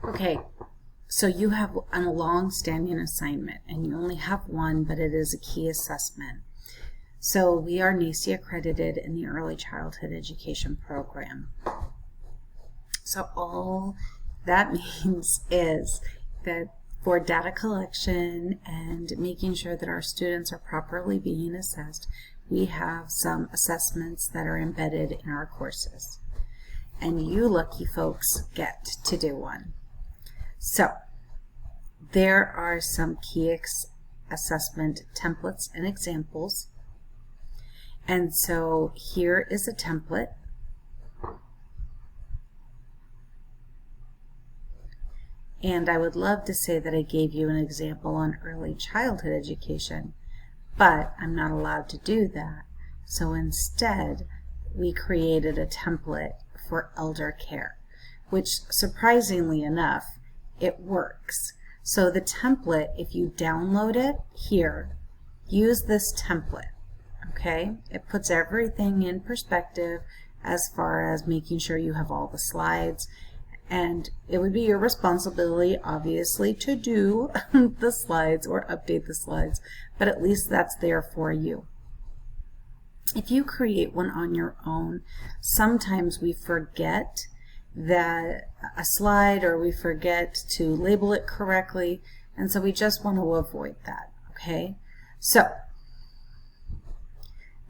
Okay, so you have a long-standing assignment, and you only have one, but it is a key assessment. So we are NACCE accredited in the Early Childhood Education Program. So all that means is that for data collection and making sure that our students are properly being assessed, we have some assessments that are embedded in our courses. And you lucky folks get to do one. So there are some key assessment templates and examples. And so here is a template. And I would love to say that I gave you an example on early childhood education, but I'm not allowed to do that. So instead, we created a template for elder care, which surprisingly enough, it works. So the template, if you download it here, use this template, okay? It puts everything in perspective as far as making sure you have all the slides. And it would be your responsibility, obviously, to do the slides or update the slides, but at least that's there for you. If you create one on your own, sometimes we forget that a slide, or we forget to label it correctly, and so we just want to avoid that, okay? So,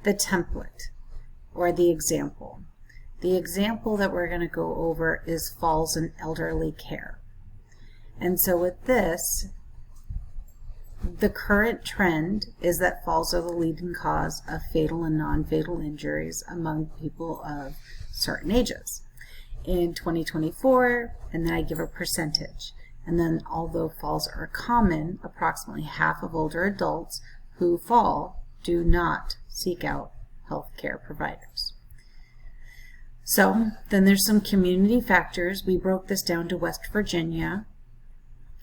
the template, or the example. The example that we're going to go over is falls in elderly care. And so with this, the current trend is that falls are the leading cause of fatal and non-fatal injuries among people of certain ages. In 2024, and then I give a percentage. And then although falls are common, approximately half of older adults who fall do not seek out health care providers. So then there's some community factors. We broke this down to West Virginia.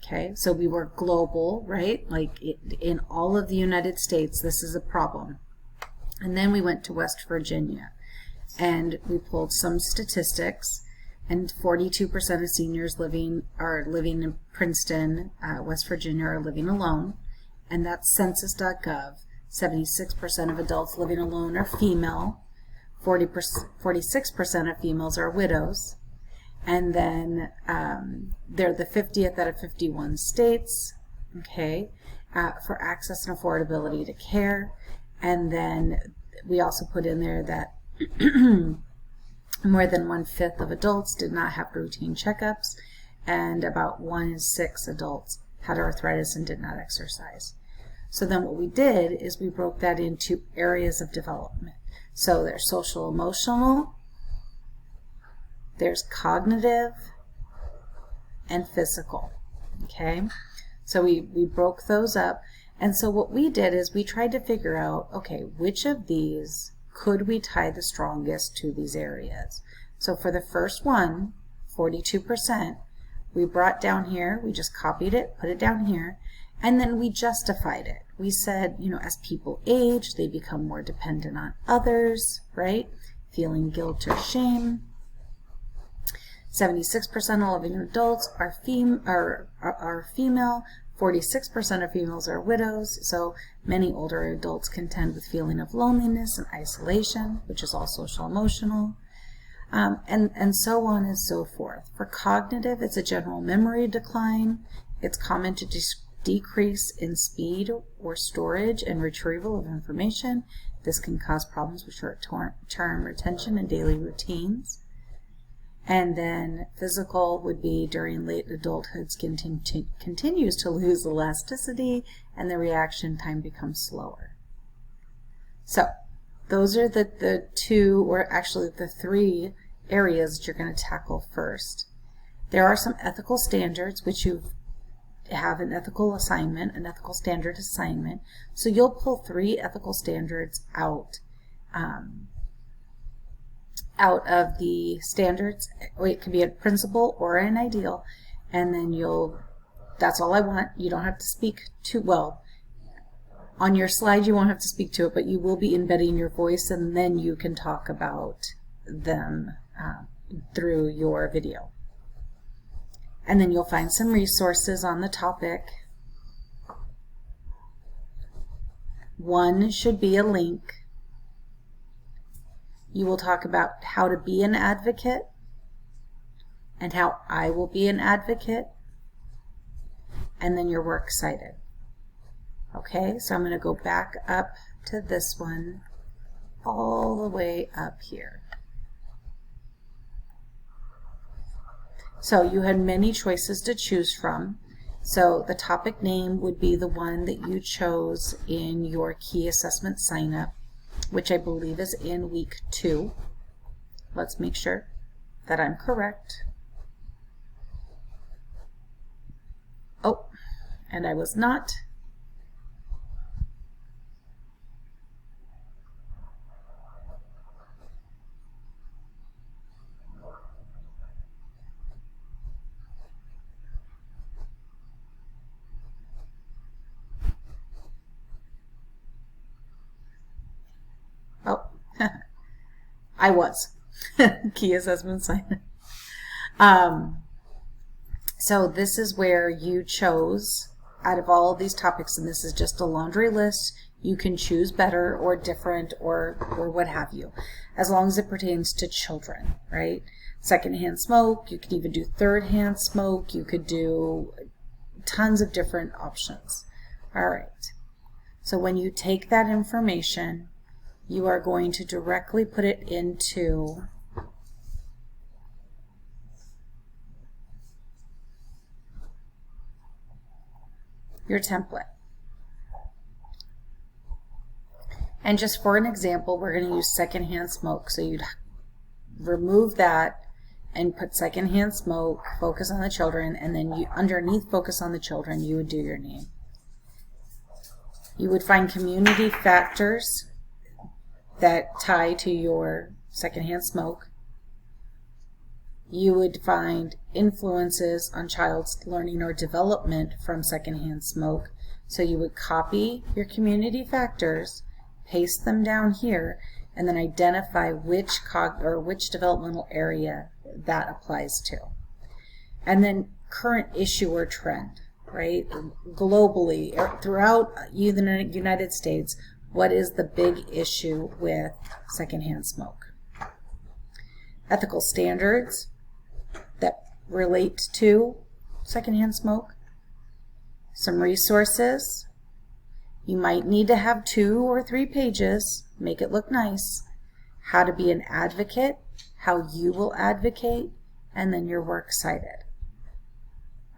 Okay, so we were global, right? Like in all of the United States, this is a problem. And then we went to West Virginia and we pulled some statistics, and 42% of seniors are living in Princeton, West Virginia, are living alone. And that's census.gov. 76% of adults living alone are female. 46% of females are widows, and then they're the 50th out of 51 states, okay, for access and affordability to care. And then we also put in there that more than 1/5 of adults did not have routine checkups, and about 1 in 6 adults had arthritis and did not exercise. So then what we did is we broke that into areas of development. So there's social emotional, there's cognitive, and physical, okay? So we broke those up, and so what we did is we tried to figure out, okay, which of these could we tie the strongest to these areas? So for the first one, 42%, we brought down here, we just copied it, put it down here, and then we justified it. We said, you know, as people age, they become more dependent on others, right? Feeling guilt or shame. 76% of living adults are female. 46% of females are widows. So many older adults contend with feeling of loneliness and isolation, which is all social emotional. And so on and so forth. For cognitive, it's a general memory decline. It's common to decrease in speed or storage and retrieval of information. This can cause problems with short-term retention and daily routines. And then physical would be during late adulthood, skin continues to lose elasticity and the reaction time becomes slower. So those are the two, or actually the 3 areas that you're going to tackle first. There are some ethical standards which you have an ethical assignment, an ethical standard assignment. So you'll pull 3 ethical standards out of the standards. It can be a principle or an ideal, and then that's all I want. You don't have to speak to, well, on your slide you won't have to speak to it, but you will be embedding your voice, and then you can talk about them through your video. And then you'll find some resources on the topic. One should be a link. You will talk about how to be an advocate and how I will be an advocate, and then your works cited. Okay, so I'm going to go back up to this one all the way up here. So you had many choices to choose from. So the topic name would be the one that you chose in your key assessment sign up, which I believe is in week 2. Let's make sure that I'm correct. Oh, and I was not. Oh, I was. Key assessment sign. So this is where you chose out of all of these topics, and this is just a laundry list. You can choose better or different or what have you, as long as it pertains to children, right? Secondhand smoke, you could even do third-hand smoke, you could do tons of different options. All right, so when you take that information, you are going to directly put it into your template. And just for an example, we're going to use secondhand smoke. So you'd remove that and put secondhand smoke, focus on the children, and then you underneath focus on the children, you would do your name. You would find community factors that tie to your secondhand smoke. You would find influences on child's learning or development from secondhand smoke. So you would copy your community factors, paste them down here, and then identify which developmental area that applies to. And then current issue or trend, right? Globally, throughout the United States, what is the big issue with secondhand smoke? Ethical standards that relate to secondhand smoke. Some resources. You might need to have 2 or 3 pages, make it look nice. How to be an advocate, how you will advocate, and then your works cited.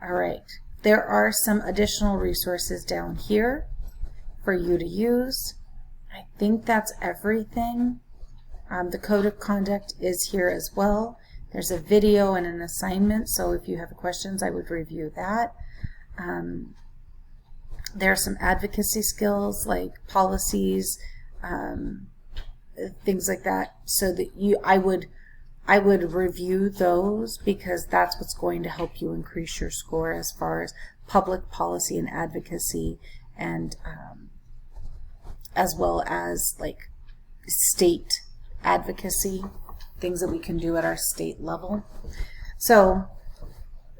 All right, there are some additional resources down here for you to use. I think that's everything. The code of conduct is here as well. There's a video and an assignment, so if you have questions, I would review that. There are some advocacy skills like policies, things like that, so that I would review those, because that's what's going to help you increase your score as far as public policy and advocacy, and as well as like state advocacy, things that we can do at our state level. So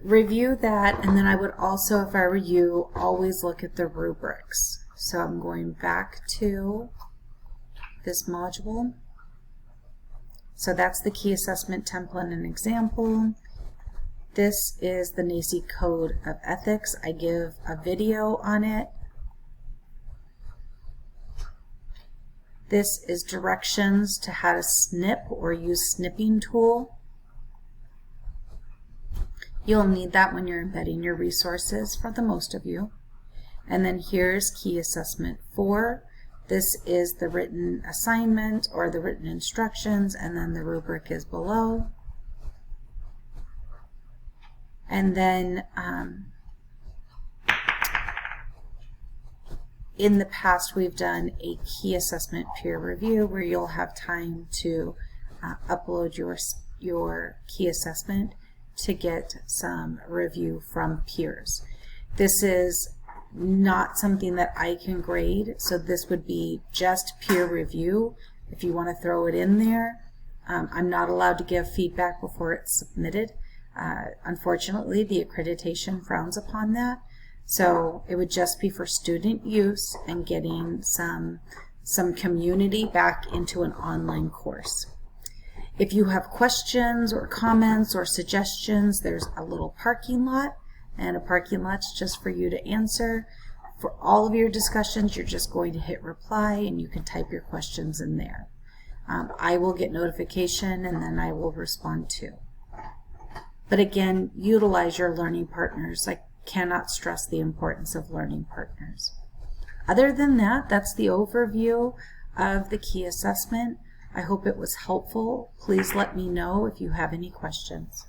review that, and then I would also, if I were you, always look at the rubrics. So I'm going back to this module. So that's the key assessment template and example. This is the NACCE Code of Ethics. I give a video on it. This is directions to how to snip or use snipping tool. You'll need that when you're embedding your resources for the most of you. And then here's Key Assessment 4. This is the written assignment or the written instructions, and then the rubric is below. And then in the past we've done a key assessment peer review where you'll have time to upload your key assessment to get some review from peers. This is not something that I can grade, so this would be just peer review if you want to throw it in there. I'm not allowed to give feedback before it's submitted. Unfortunately, the accreditation frowns upon that, so it would just be for student use and getting some community back into an online course. If you have questions or comments or suggestions, there's a little parking lot, and a parking lot's just for you to answer. For all of your discussions, you're just going to hit reply and you can type your questions in there. I will get notification and then I will respond too. But again, utilize your learning partners. I cannot stress the importance of learning partners. Other than that, that's the overview of the key assessment. I hope it was helpful. Please let me know if you have any questions.